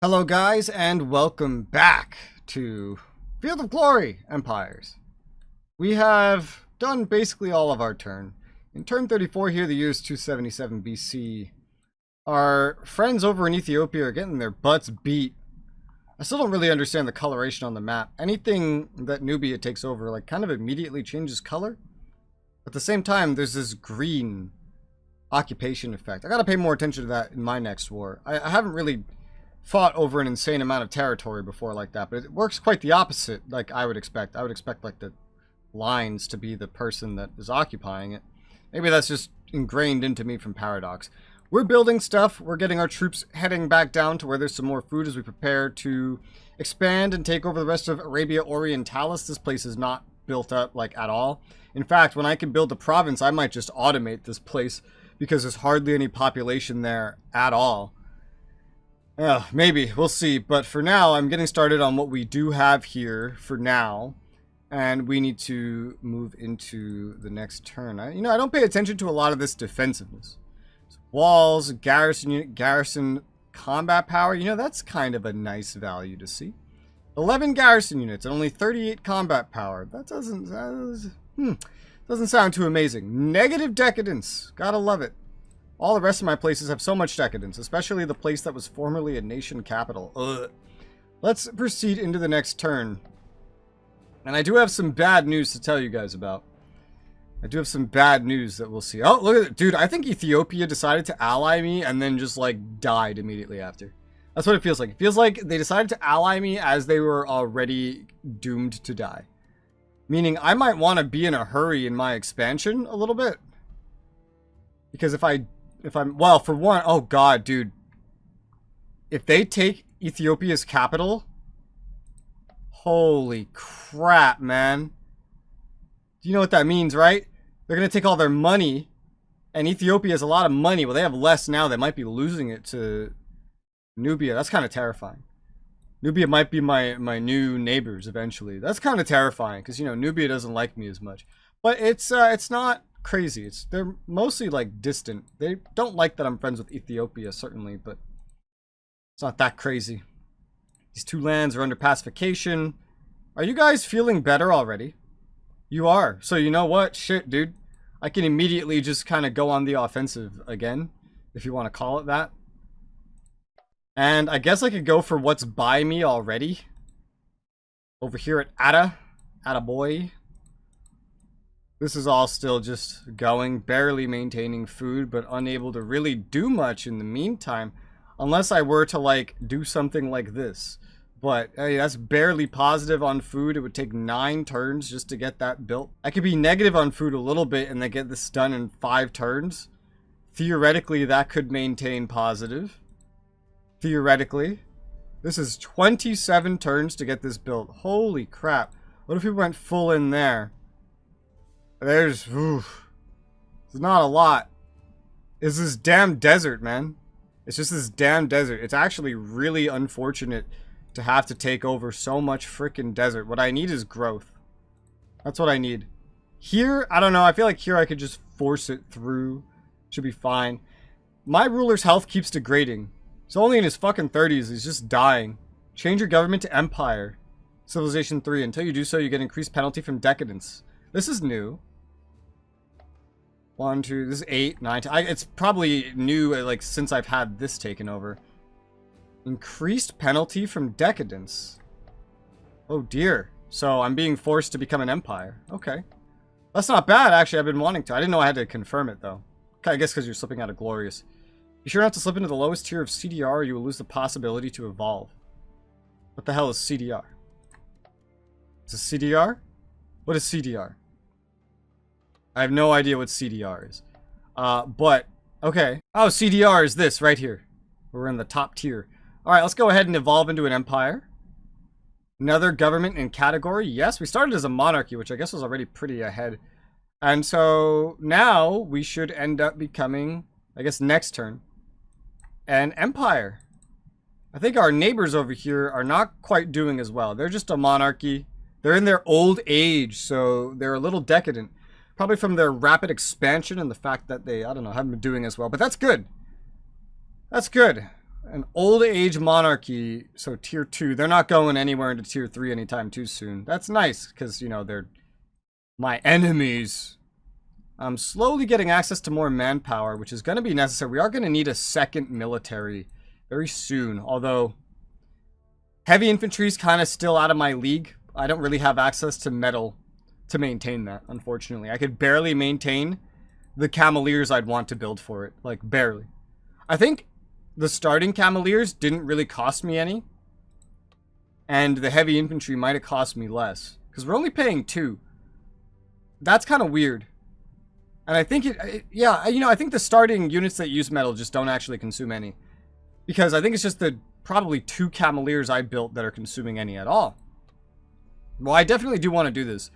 Hello guys, and welcome back to Field of Glory Empires. We have done basically all of our turn. In turn 34 here, the year is 277 BC. Our friends over in Ethiopia are getting their butts beat. I still don't really understand the coloration on the map. Anything that Nubia takes over, like, kind of immediately changes color. At the same time, there's this green occupation effect. I gotta pay more attention to that in my next war. I haven't really fought over an insane amount of territory before like that, but it works quite the opposite, like I would expect. I would expect like the lines to be the person that is occupying it. Maybe that's just ingrained into me from Paradox. We're building stuff. We're getting our troops heading back down to where there's some more food as we prepare to expand and take over the rest of Arabia Orientalis. This place is not built up like at all. In fact, when I can build a province, I might just automate this place because there's hardly any population there at all. Maybe. We'll see. But for now, I'm getting started on what we do have here for now. And we need to move into the next turn. I don't pay attention to a lot of this defensiveness. So walls, garrison unit, garrison combat power. That's kind of a nice value to see. 11 garrison units and only 38 combat power. That doesn't sound too amazing. Negative decadence. Gotta love it. All the rest of my places have so much decadence, especially the place that was formerly a nation capital. Ugh. Let's proceed into the next turn. And I do have some bad news to tell you guys about. I do have some bad news that we'll see. Oh, look at it. Dude, I think Ethiopia decided to ally me and then just, like, died immediately after. That's what it feels like. It feels like they decided to ally me as they were already doomed to die. Meaning, I might want to be in a hurry in my expansion a little bit. Because if I'm, well, for one, oh god, dude. If they take Ethiopia's capital, holy crap, man. Do you know what that means, right? They're going to take all their money, and Ethiopia has a lot of money. Well, they have less now. They might be losing it to Nubia. That's kind of terrifying. Nubia might be my new neighbors eventually. That's kind of terrifying, because, Nubia doesn't like me as much. But it's not crazy. They're mostly like distant. They don't like that I'm friends with Ethiopia, certainly, but it's not that crazy. These two lands are under pacification. Are you guys feeling better already? You are. So you know what? Shit, dude. I can immediately just kind of go on the offensive again, if you want to call it that. And I guess I could go for what's by me already. Over here at Atta boy. This is all still just going, barely maintaining food, but unable to really do much in the meantime, unless I were to, like, do something like this. But, hey, that's barely positive on food. It would take 9 turns just to get that built. I could be negative on food a little bit and then get this done in 5 turns. Theoretically, that could maintain positive. Theoretically. This is 27 turns to get this built. Holy crap. What if we went full in there? There's not a lot. It's this damn desert, man. It's just this damn desert. It's actually really unfortunate to have to take over so much freaking desert. What I need is growth. That's what I need. Here, I don't know. I feel like here I could just force it through. Should be fine. My ruler's health keeps degrading. He's only in his fucking 30s. He's just dying. Change your government to Empire. Civilization 3. Until you do so, you get increased penalty from decadence. This is new. 1, 2, this is 8, 9, 10. It's probably new, like, since I've had this taken over. Increased penalty from decadence. Oh dear. So I'm being forced to become an empire. Okay. That's not bad, actually. I've been wanting to. I didn't know I had to confirm it, though. Okay, I guess because you're slipping out of Glorious. Be sure not to slip into the lowest tier of CDR or you will lose the possibility to evolve. What the hell is CDR? Is this CDR? What is CDR? I have no idea what CDR is. But, okay. Oh, CDR is this right here. We're in the top tier. Alright, let's go ahead and evolve into an empire. Another government in category. Yes, we started as a monarchy, which I guess was already pretty ahead. And so, now we should end up becoming, I guess next turn, an empire. I think our neighbors over here are not quite doing as well. They're just a monarchy. They're in their old age, so they're a little decadent. Probably from their rapid expansion and the fact that they, I don't know, haven't been doing as well. But that's good. That's good. An old age monarchy, so tier 2. They're not going anywhere into tier 3 anytime too soon. That's nice, because, you know, they're my enemies. I'm slowly getting access to more manpower, which is going to be necessary. We are going to need a second military very soon, although heavy infantry is kind of still out of my league. I don't really have access to metal to maintain that, unfortunately. I could barely maintain the Cameliers I'd want to build for it. Like, barely. I think the starting Cameliers didn't really cost me any. And the heavy infantry might have cost me less. Because we're only paying 2. That's kind of weird. And I think yeah, you know, I think the starting units that use metal just don't actually consume any. Because I think it's just the probably 2 Cameliers I built that are consuming any at all. Well, I definitely do want to do this.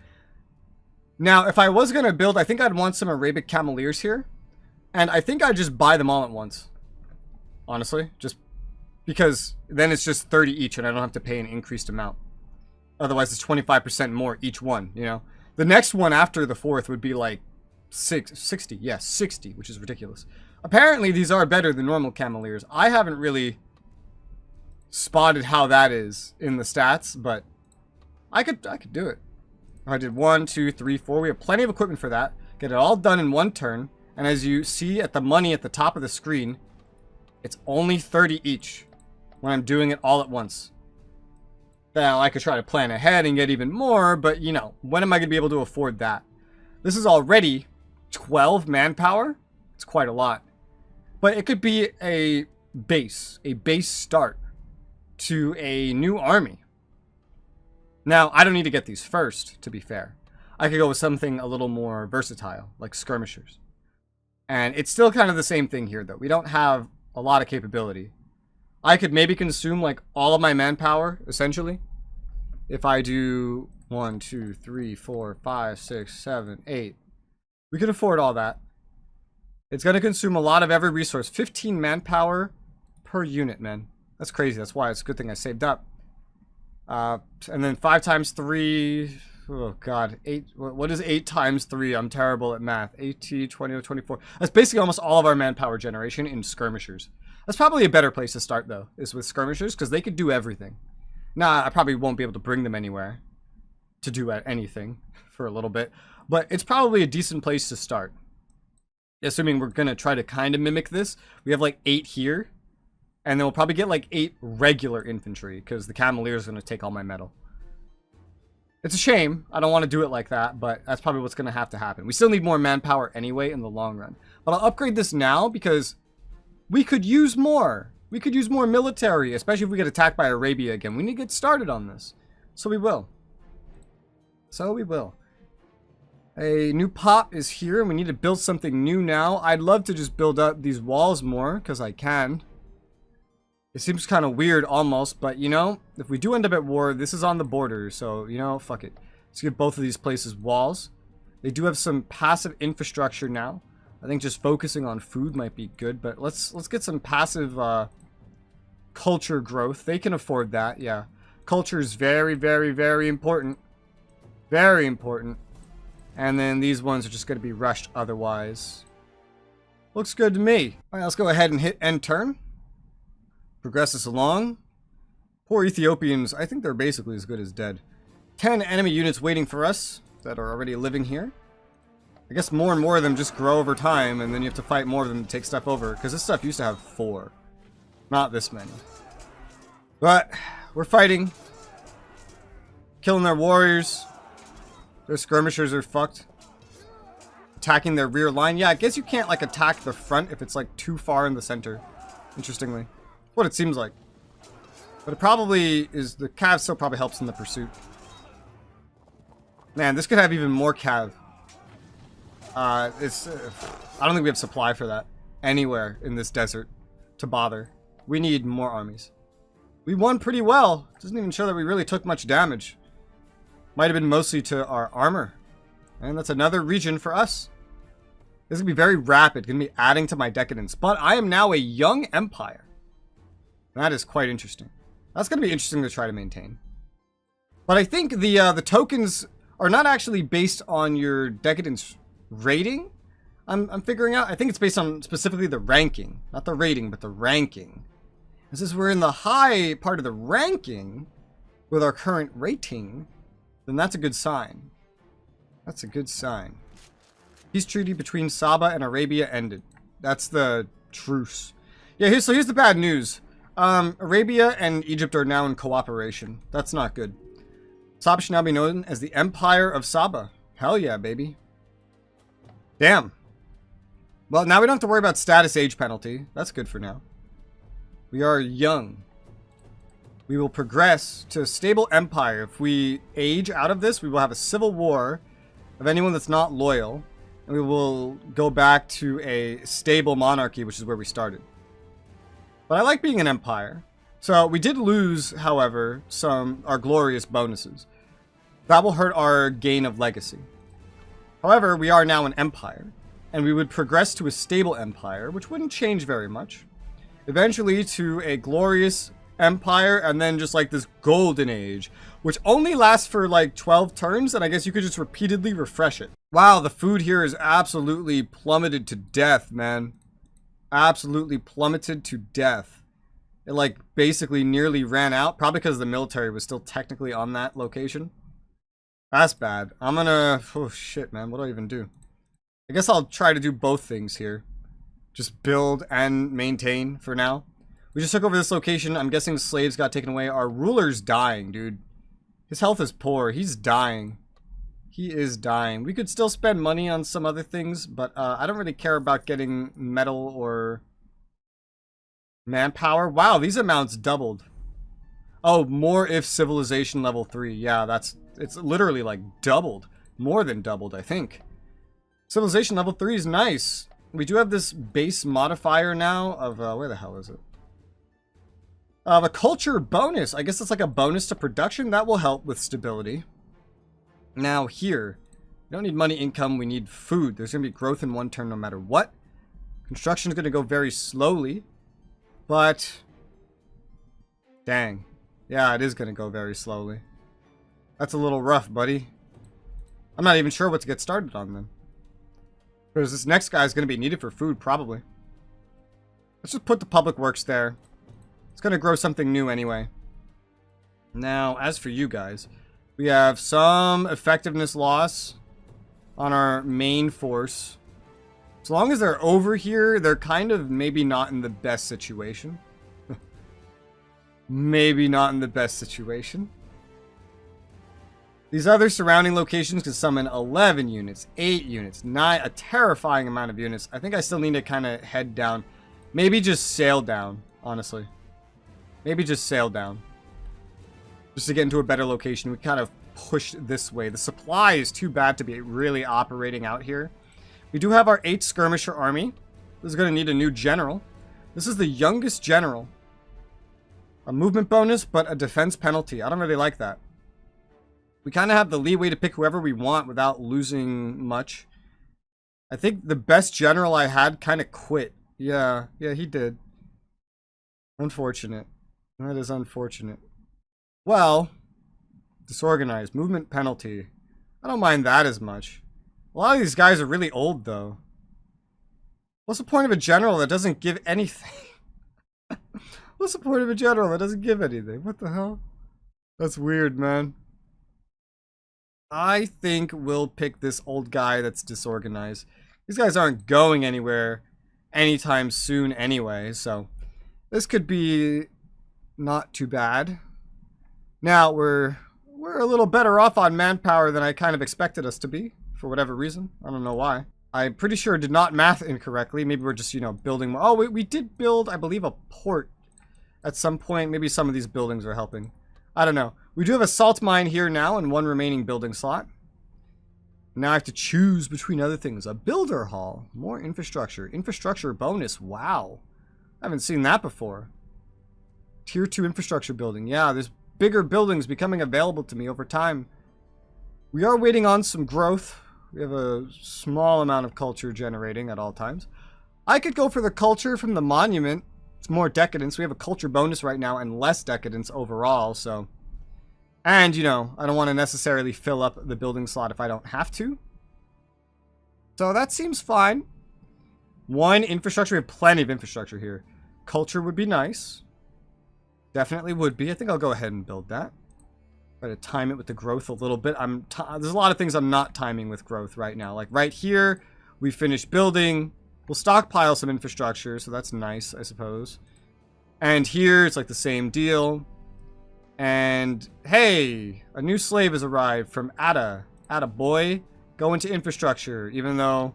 Now, if I was going to build, I think I'd want some Arabic Cameliers here. And I think I'd just buy them all at once. Honestly, just because then it's just 30 each and I don't have to pay an increased amount. Otherwise, it's 25% more each one, you know? The next one after the 4th would be like 60. Yes, 60, which is ridiculous. Apparently, these are better than normal Cameliers. I haven't really spotted how that is in the stats, but I could do it. If I did 1, 2, 3, 4. We have plenty of equipment for that. Get it all done in one turn. And as you see at the money at the top of the screen, it's only 30 each when I'm doing it all at once. Now, I could try to plan ahead and get even more, but, you know, when am I going to be able to afford that? This is already 12 manpower. It's quite a lot. But it could be a base start to a new army. Now, I don't need to get these first, to be fair. I could go with something a little more versatile, like skirmishers. And it's still kind of the same thing here, though. We don't have a lot of capability. I could maybe consume like all of my manpower, essentially. If I do 1, 2, 3, 4, 5, 6, 7, 8. We could afford all that. It's going to consume a lot of every resource. 15 manpower per unit, man. That's crazy. That's why it's a good thing I saved up. And then 5 times 3. Oh, God. 8. What is 8 times 3? I'm terrible at math. 18, 20, 24. That's basically almost all of our manpower generation in skirmishers. That's probably a better place to start, though, is with skirmishers, because they could do everything. Now, I probably won't be able to bring them anywhere to do anything for a little bit, but it's probably a decent place to start. Assuming we're going to try to kind of mimic this. We have like 8 here, and then we'll probably get like 8 regular infantry, because the Camelier is going to take all my metal. It's a shame. I don't want to do it like that, but that's probably what's going to happen. We still need more manpower anyway in the long run. But I'll upgrade this now because we could use more. We could use more military, especially if we get attacked by Arabia again. We need to get started on this. So we will. A new pop is here, and we need to build something new now. I'd love to just build up these walls more, because I can. It seems kind of weird almost, but you know, if we do end up at war, this is on the border, so you know, fuck it. Let's give both of these places walls. They do have some passive infrastructure now. I think just focusing on food might be good, but let's get some passive culture growth. They can afford that, yeah. Culture is very, very, very important. Very important. And then these ones are just going to be rushed otherwise. Looks good to me. All right, let's go ahead and hit end turn. Progress this along. Poor Ethiopians, I think they're basically as good as dead. 10 enemy units waiting for us that are already living here. I guess more and more of them just grow over time, and then you have to fight more of them to take stuff over, because this stuff used to have 4. Not this many. But we're fighting. Killing their warriors. Their skirmishers are fucked. Attacking their rear line. Yeah, I guess you can't like attack the front if it's like too far in the center. Interestingly. What it seems like. But it probably is, the cav still probably helps in the pursuit. Man, this could have even more cav. I don't think we have supply for that anywhere in this desert to bother. We need more armies. We won pretty well. Doesn't even show that we really took much damage. Might have been mostly to our armor. And that's another region for us. This is going to be very rapid. Going to be adding to my decadence. But I am now a young empire. That is quite interesting. That's going to be interesting to try to maintain. But I think the tokens are not actually based on your decadence rating. I'm figuring out. I think it's based on specifically the ranking. Not the rating, but the ranking. Since we're in the high part of the ranking with our current rating, then that's a good sign. That's a good sign. Peace treaty between Saba and Arabia ended. That's the truce. Yeah, so here's the bad news. Arabia and Egypt are now in cooperation. That's not good. Saba should now be known as the Empire of Saba. Hell yeah, baby. Damn. Well, now we don't have to worry about status age penalty. That's good for now. We are young. We will progress to a stable empire. If we age out of this, we will have a civil war of anyone that's not loyal. And we will go back to a stable monarchy, which is where we started. But I like being an empire. So we did lose, however, our glorious bonuses. That will hurt our gain of legacy. However, we are now an empire. And we would progress to a stable empire, which wouldn't change very much. Eventually to a glorious empire, and then just like this golden age, which only lasts for like 12 turns, and I guess you could just repeatedly refresh it. Wow, the food here is absolutely plummeted to death, man. Absolutely plummeted to death. It like basically nearly ran out, probably because the military was still technically on that location. That's bad. I'm gonna... Oh shit, man. What do I even do? I guess I'll try to do both things here. Just build and maintain for now. We just took over this location. I'm guessing the slaves got taken away. Our ruler's dying, dude. His health is poor. He's dying. He is dying. We could still spend money on some other things, but I don't really care about getting metal or manpower. Wow, these amounts doubled. Oh, more if civilization level 3. Yeah, it's literally like doubled. More than doubled, I think. Civilization level 3 is nice. We do have this base modifier now of, where the hell is it? A culture bonus. I guess it's like a bonus to production. That will help with stability. Now here, we don't need money income. We need food. There's going to be growth in one turn no matter what. Construction is going to go very slowly. But, dang. Yeah, it is going to go very slowly. That's a little rough, buddy. I'm not even sure what to get started on then. Because this next guy is going to be needed for food, probably. Let's just put the public works there. It's going to grow something new anyway. Now, as for you guys, we have some effectiveness loss on our main force. As long as they're over here, they're kind of maybe not in the best situation. Maybe not in the best situation. These other surrounding locations can summon 11 units, 8 units, 9, a terrifying amount of units. I think I still need to kind of head down. Maybe just sail down, honestly. Maybe just sail down. Just to get into a better location. We kind of pushed this way. The supply is too bad to be really operating out here. We do have our 8th skirmisher army. This is going to need a new general. This is the youngest general. A movement bonus, but a defense penalty. I don't really like that. We kind of have the leeway to pick whoever we want without losing much. I think the best general I had kind of quit. Yeah, he did. Unfortunate. That is unfortunate. Well, disorganized. Movement penalty. I don't mind that as much. A lot of these guys are really old, though. What's the point of a general that doesn't give anything? What's the point of a general that doesn't give anything? What the hell? That's weird, man. I think we'll pick this old guy that's disorganized. These guys aren't going anywhere anytime soon anyway, so this could be not too bad. Now, we're a little better off on manpower than I kind of expected us to be, for whatever reason. I don't know why. I'm pretty sure I did not math incorrectly. Maybe we're just, building more. Oh, we did build, I believe, a port at some point. Maybe some of these buildings are helping. I don't know. We do have a salt mine here now and one remaining building slot. Now I have to choose between other things. A builder hall. More infrastructure. Infrastructure bonus. Wow. I haven't seen that before. Tier 2 infrastructure building. Yeah, there's bigger buildings becoming available to me over time. We are waiting on some growth. We have a small amount of culture generating at all times. I could go for the culture from the monument. It's more decadence. We have a culture bonus right now and less decadence overall, so... And, I don't want to necessarily fill up the building slot if I don't have to. So that seems fine. One infrastructure. We have plenty of infrastructure here. Culture would be nice. Definitely would be. I think I'll go ahead and build that. Try to time it with the growth a little bit. There's a lot of things I'm not timing with growth right now. Like right here, we finished building. We'll stockpile some infrastructure, so that's nice, I suppose. And here, it's like the same deal. And hey, a new slave has arrived from Ada. Ada boy, go into infrastructure, even though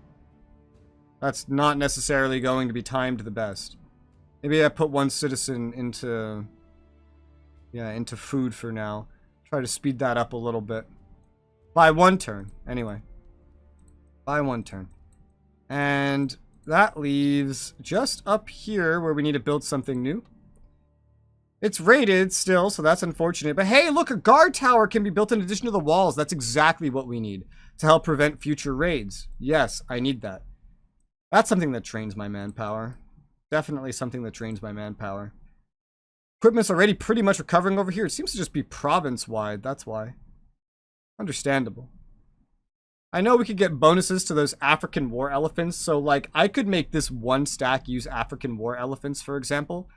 that's not necessarily going to be timed the best. Maybe I put one citizen into, yeah, into food for now. Try to speed that up a little bit. By 1 turn, anyway. By 1 turn. And that leaves just up here where we need to build something new. It's rated still, so that's unfortunate. But hey, look, a guard tower can be built in addition to the walls. That's exactly what we need to help prevent future raids. Yes, I need that. That's something that trains my manpower. Definitely something that trains my manpower. Equipment's already pretty much recovering over here. It seems to just be province-wide, that's why. Understandable. I know we could get bonuses to those African war elephants, so like I could make this 1 stack use African war elephants, for example,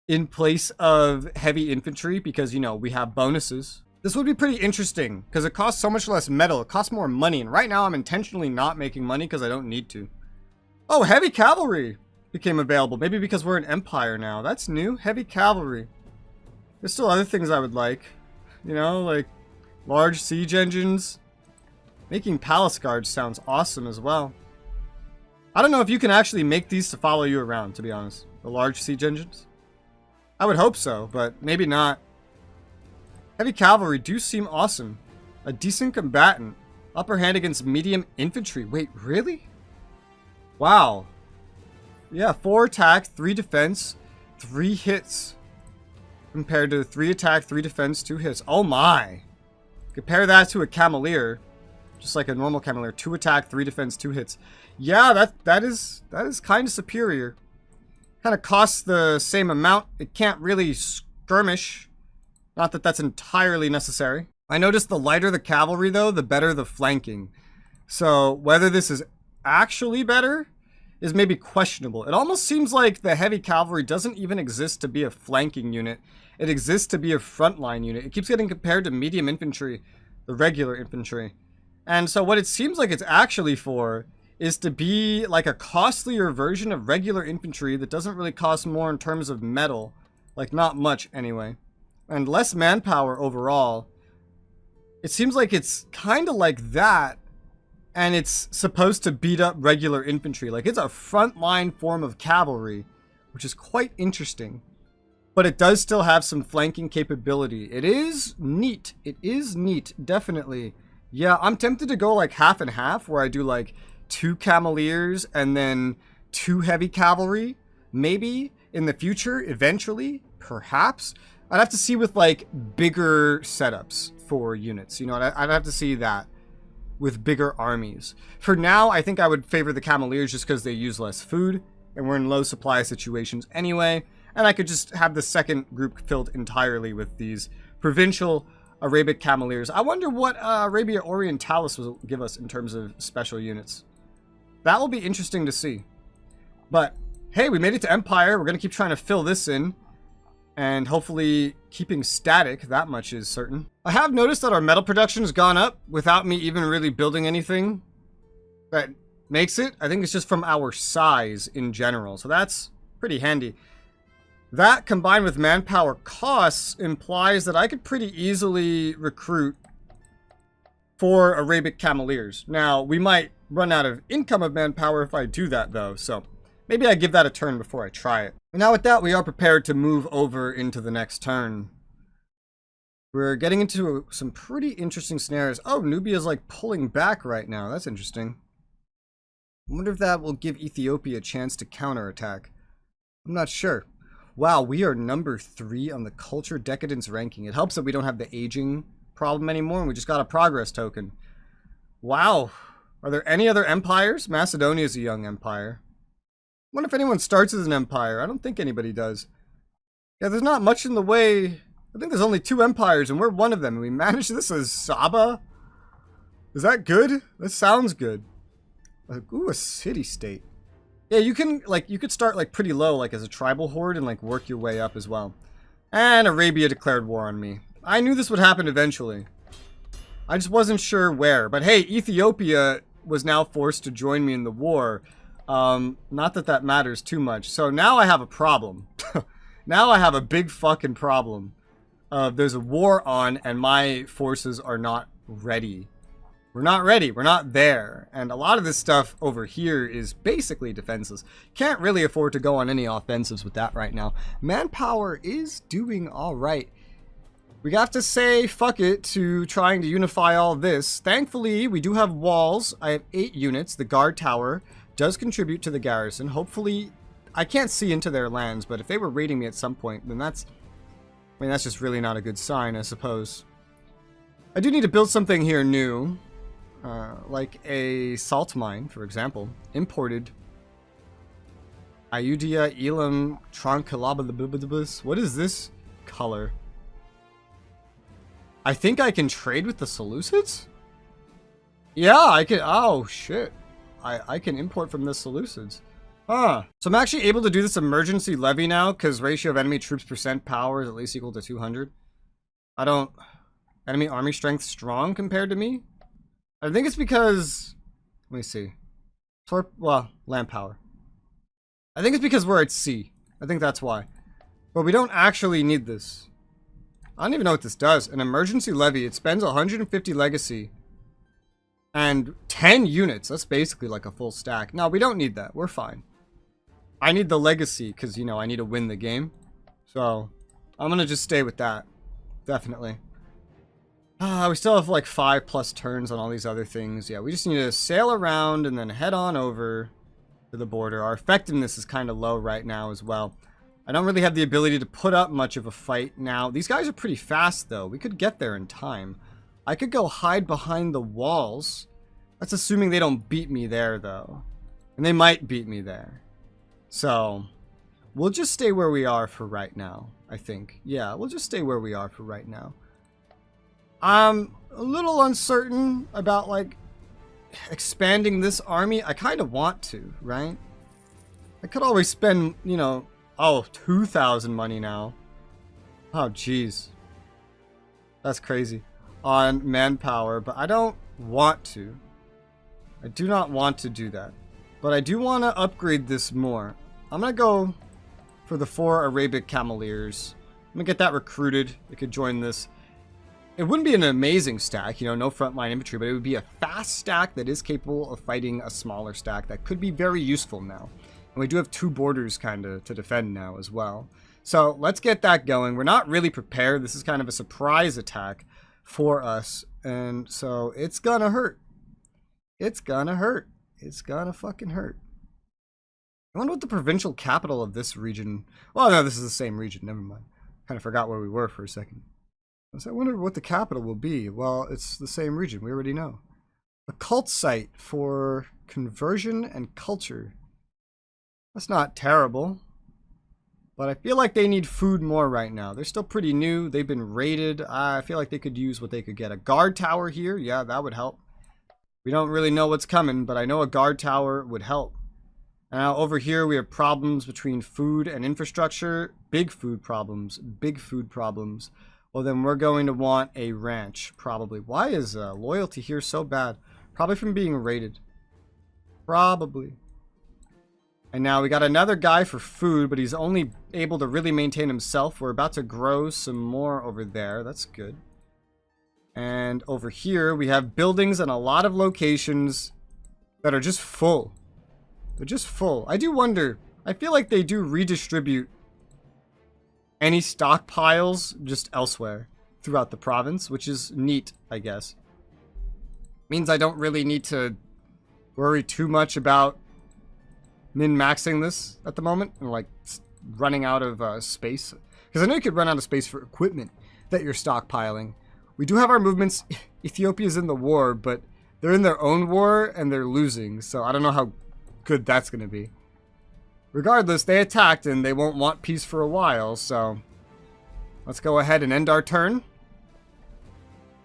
in place of heavy infantry, because, you know, we have bonuses. This would be pretty interesting, because it costs so much less metal. It costs more money, and right now I'm intentionally not making money because I don't need to. Oh, heavy cavalry became available. Maybe because we're an empire now. That's new. Heavy cavalry. There's still other things I would like. You know, like large siege engines. Making palace guards sounds awesome as well. I don't know if you can actually make these to follow you around, to be honest. The large siege engines. I would hope so, but maybe not. Heavy cavalry do seem awesome. A decent combatant. Upper hand against medium infantry. Wait, really? Wow. Yeah, 4 attack, 3 defense, 3 hits. Compared to 3 attack, 3 defense, 2 hits. Oh my. Compare that to a cavalier. Just like a normal cavalier. 2 attack, 3 defense, 2 hits. Yeah, that is kind of superior. Kind of costs the same amount. It can't really skirmish. Not that that's entirely necessary. I noticed the lighter the cavalry, though, the better the flanking. So whether this is actually better is maybe questionable. It almost seems like the heavy cavalry doesn't even exist to be a flanking unit. It exists to be a frontline unit. It keeps getting compared to medium infantry, the regular infantry. And so what it seems like it's actually for is to be like a costlier version of regular infantry that doesn't really cost more in terms of metal. Like, not much anyway. And less manpower overall. It seems like it's kind of like that, and it's supposed to beat up regular infantry. Like, it's a frontline form of cavalry, which is quite interesting. But it does still have some flanking capability. It is neat. It is neat, definitely. Yeah, I'm tempted to go like half and half, where I do like 2 cavaliers and then 2 heavy cavalry. Maybe in the future, eventually, perhaps. I'd have to see with like bigger setups for units. You know, I'd have to see that with bigger armies. For now, I think I would favor the cavaliers just because they use less food and we're in low supply situations anyway. And I could just have the second group filled entirely with these provincial Arabic cavaliers. I wonder what Arabia Orientalis will give us in terms of special units. That will be interesting to see. But hey, we made it to Empire. We're going to keep trying to fill this in. And hopefully keeping static, that much is certain. I have noticed that our metal production has gone up without me even really building anything that makes it. I think it's just from our size in general. So that's pretty handy. That combined with manpower costs implies that I could pretty easily recruit 4 Arabic cavaliers. Now, we might run out of income of manpower if I do that though. So maybe I give that a turn before I try it. And now with that, we are prepared to move over into the next turn. We're getting into some pretty interesting scenarios. Oh, Nubia's like pulling back right now. That's interesting. I wonder if that will give Ethiopia a chance to counterattack. I'm not sure. Wow, we are number 3 on the culture decadence ranking. It helps that we don't have the aging problem anymore, and we just got a progress token. Wow. Are there any other empires? Macedonia is a young empire. I wonder if anyone starts as an empire. I don't think anybody does. Yeah, there's not much in the way. I think there's only 2 empires, and we're one of them. And we managed this as Saba? Is that good? That sounds good. Like, ooh, a city-state. Yeah, you can, like, you could start, like, pretty low, like, as a tribal horde and, like, work your way up as well. And Arabia declared war on me. I knew this would happen eventually. I just wasn't sure where. But hey, Ethiopia was now forced to join me in the war. Not that that matters too much. So now I have a problem. Now I have a big fucking problem. There's a war on and my forces are not ready. We're not ready. We're not there. And a lot of this stuff over here is basically defenseless. Can't really afford to go on any offensives with that right now. Manpower is doing all right. We have to say fuck it to trying to unify all this. Thankfully, we do have walls. I have 8 units. The guard tower does contribute to the garrison. Hopefully, I can't see into their lands, but if they were raiding me at some point, then that's... I mean, that's just really not a good sign, I suppose. I do need to build something here new. Like a salt mine, for example. Imported. Ayudia, Elam, Tranquilababababas. What is this color? I think I can trade with the Seleucids? Yeah, I can. Oh, shit. I can import from the Seleucids. Huh. So I'm actually able to do this emergency levy now because ratio of enemy troops percent power is at least equal to 200. I don't... Enemy army strength strong compared to me? I think it's because... Let me see. Well, land power. I think it's because we're at sea. I think that's why. But we don't actually need this. I don't even know what this does. An emergency levy. It spends 150 legacy. And 10 units. That's basically like a full stack. No, we don't need that. We're fine. I need the legacy because, you know, I need to win the game. So, I'm going to just stay with that. Definitely. We still have like 5+ turns on all these other things. Yeah, we just need to sail around and then head on over to the border. Our effectiveness is kind of low right now as well. I don't really have the ability to put up much of a fight now. These guys are pretty fast, though. We could get there in time. I could go hide behind the walls. That's assuming they don't beat me there, though. And they might beat me there. So, we'll just stay where we are for right now, I think. Yeah, we'll just stay where we are for right now. I'm a little uncertain about, like, expanding this army. I kind of want to, right? I could always spend, you know... Oh, 2,000 money now. Oh, jeez. That's crazy. On manpower, but I don't want to. I do not want to do that. But I do want to upgrade this more. I'm going to go for the 4 Arabic Cameliers. I'm going to get that recruited. It could join this. It wouldn't be an amazing stack, you know, no frontline infantry, but it would be a fast stack that is capable of fighting a smaller stack that could be very useful now. And we do have 2 borders kind of to defend now as well. So let's get that going. We're not really prepared. This is kind of a surprise attack for us. And so it's gonna hurt. It's gonna hurt. It's gonna fucking hurt. I wonder what the provincial capital of this region... Well, no, this is the same region. Never mind. Kind of forgot where we were for a second. So I wonder what the capital will be. Well, it's the same region. We already know. A cult site for conversion and culture. That's not terrible. But I feel like they need food more right now. They're still pretty new. They've been raided. I feel like they could use what they could get. A guard tower here. Yeah, that would help. We don't really know what's coming, but I know a guard tower would help. Now, over here, we have problems between food and infrastructure. Big food problems. Big food problems. Well, then we're going to want a ranch, probably. Why is loyalty here so bad? Probably from being raided. Probably. And now we got another guy for food, but he's only able to really maintain himself. We're about to grow some more over there. That's good. And over here, we have buildings and a lot of locations that are just full. They're just full. I do wonder, I feel like they do redistribute any stockpiles just elsewhere throughout the province, which is neat, I guess. Means I don't really need to worry too much about min-maxing this at the moment, and like running out of space. Because I know you could run out of space for equipment that you're stockpiling. We do have our movements. Ethiopia's in the war, but they're in their own war and they're losing. So I don't know how good that's going to be. Regardless, they attacked and they won't want peace for a while. So let's go ahead and end our turn.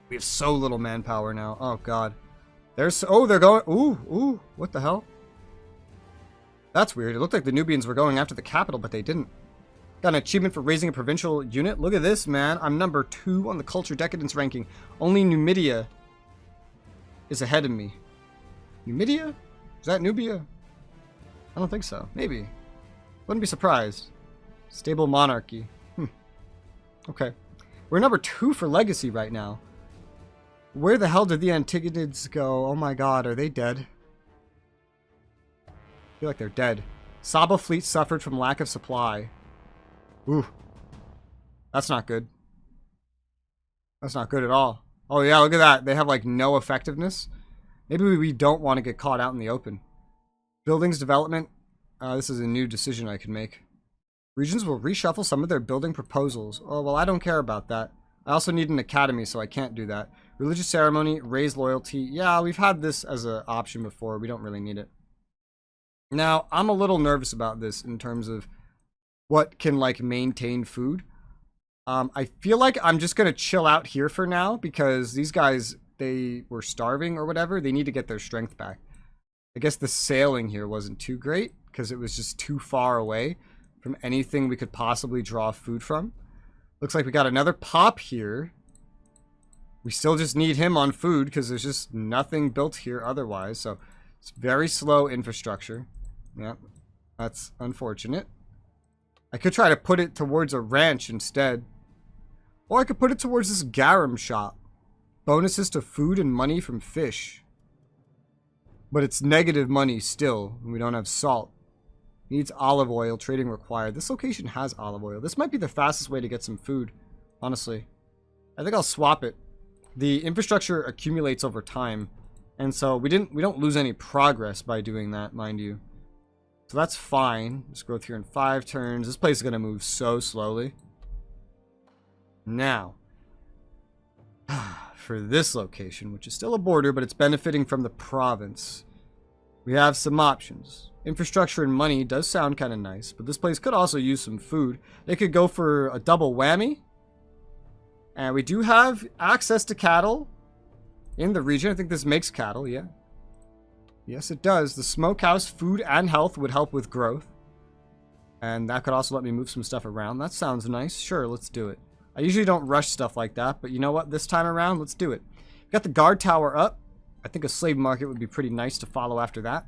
We have so little manpower now. Oh, God. Oh, they're going... Ooh, what the hell? That's weird. It looked like the Nubians were going after the capital, but they didn't. Got an achievement for raising a provincial unit. Look at this, man. I'm number 2 on the culture decadence ranking. Only Numidia is ahead of me. Numidia? Is that Nubia? I don't think so. Maybe. Wouldn't be surprised. Stable monarchy. Okay. We're number 2 for legacy right now. Where the hell did the Antigonids go? Oh my god, are they dead? I feel like they're dead. Saba fleet suffered from lack of supply. Ooh. That's not good. That's not good at all. Oh yeah, look at that. They have like no effectiveness. Maybe we don't want to get caught out in the open. Buildings development. This is a new decision I can make. Regions will reshuffle some of their building proposals. Oh, well, I don't care about that. I also need an academy, so I can't do that. Religious ceremony, raise loyalty. Yeah, we've had this as an option before. We don't really need it. Now, I'm a little nervous about this in terms of what can, like, maintain food. I feel like I'm just going to chill out here for now because these guys, they were starving or whatever. They need to get their strength back. I guess the sailing here wasn't too great because it was just too far away from anything we could possibly draw food from. Looks like we got another pop here. We still just need him on food because there's just nothing built here otherwise. So it's very slow infrastructure. Yeah, that's unfortunate. I could try to put it towards a ranch instead. Or I could put it towards this garum shop. Bonuses to food and money from fish. But it's negative money still, and we don't have salt. Needs olive oil, trading required. This location has olive oil. This might be the fastest way to get some food, honestly. I think I'll swap it. The infrastructure accumulates over time, and so we don't lose any progress by doing that, mind you. So that's fine. Let's growth here in 5 turns. This place is going to move so slowly. Now, for this location, which is still a border, but it's benefiting from the province, we have some options. Infrastructure and money does sound kind of nice, but this place could also use some food. They could go for a double whammy. And we do have access to cattle in the region. I think this makes cattle, yeah. Yes, it does. The smokehouse, food and health would help with growth. And that could also let me move some stuff around. That sounds nice. Sure, let's do it. I usually don't rush stuff like that, but you know what? This time around, let's do it. We've got the guard tower up. I think a slave market would be pretty nice to follow after that.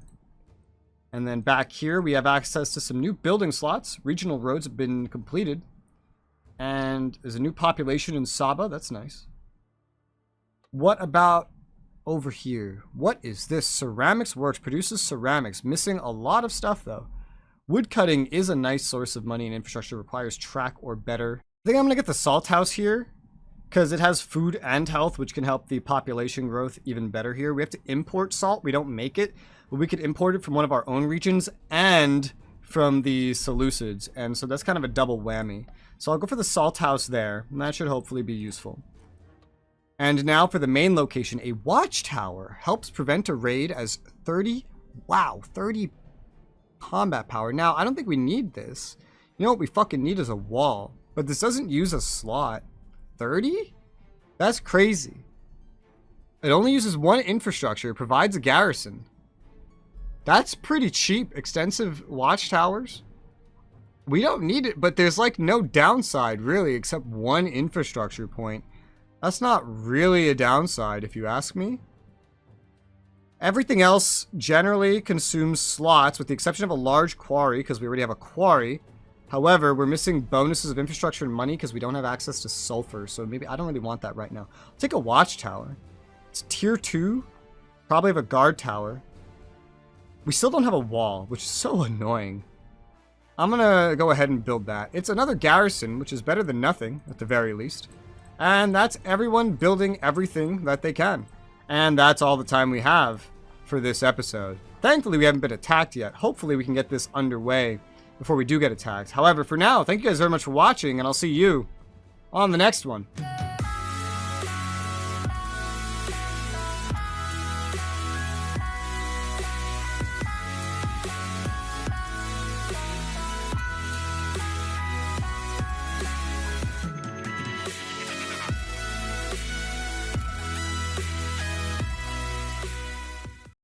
And then back here, we have access to some new building slots. Regional roads have been completed. And there's a new population in Saba. That's nice. What about over here? What is this? Ceramics Works produces ceramics. Missing a lot of stuff, though. Wood cutting is a nice source of money and infrastructure. Requires track or better. I think I'm going to get the salt house here because it has food and health, which can help the population growth even better here. We have to import salt. We don't make it. But we could import it from one of our own regions and from the Seleucids. And so that's kind of a double whammy. So I'll go for the salt house there. And that should hopefully be useful. And now for the main location. A watchtower helps prevent a raid as 30... Wow, 30 combat power. Now, I don't think we need this. You know what we fucking need is a wall. But this doesn't use a slot. 30? That's crazy. It only uses 1 infrastructure. It provides a garrison. That's pretty cheap. Extensive watchtowers. We don't need it, but there's like no downside really except 1 infrastructure point. That's not really a downside if you ask me. Everything else generally consumes slots with the exception of a large quarry because we already have a quarry. However, we're missing bonuses of infrastructure and money because we don't have access to sulfur. So maybe I don't really want that right now. I'll take a watchtower. It's tier 2. Probably have a guard tower. We still don't have a wall, which is so annoying. I'm gonna go ahead and build that. It's another garrison, which is better than nothing, at the very least. And that's everyone building everything that they can. And that's all the time we have for this episode. Thankfully, we haven't been attacked yet. Hopefully, we can get this underway before we do get attacked. However, for now, thank you guys very much for watching, and I'll see you on the next one.